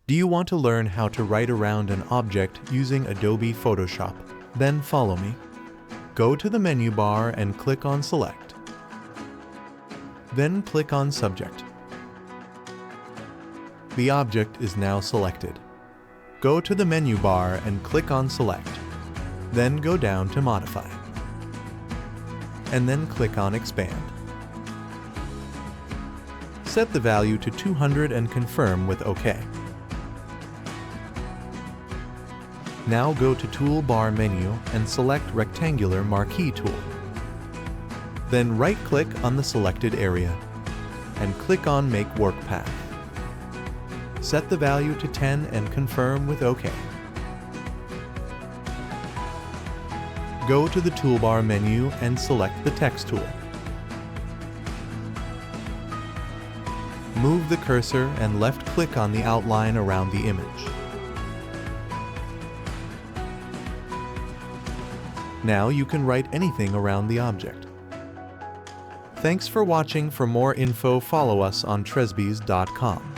Do you want to learn how to write around an object using Adobe Photoshop? Then follow me. Go to the menu bar and click on Select. Then click on Subject. The object is now selected. Go to the menu bar and click on Select. Then go down to Modify. And then click on Expand. Set the value to 200 and confirm with OK. Now go to Toolbar menu and select Rectangular Marquee tool. Then right-click on the selected area and click on Make Work Path. Set the value to 10 and confirm with OK. Go to the Toolbar menu and select the Text tool. Move the cursor and left-click on the outline around the image. Now you can write anything around the object. Thanks for watching. For more info, follow us on tresbys.com.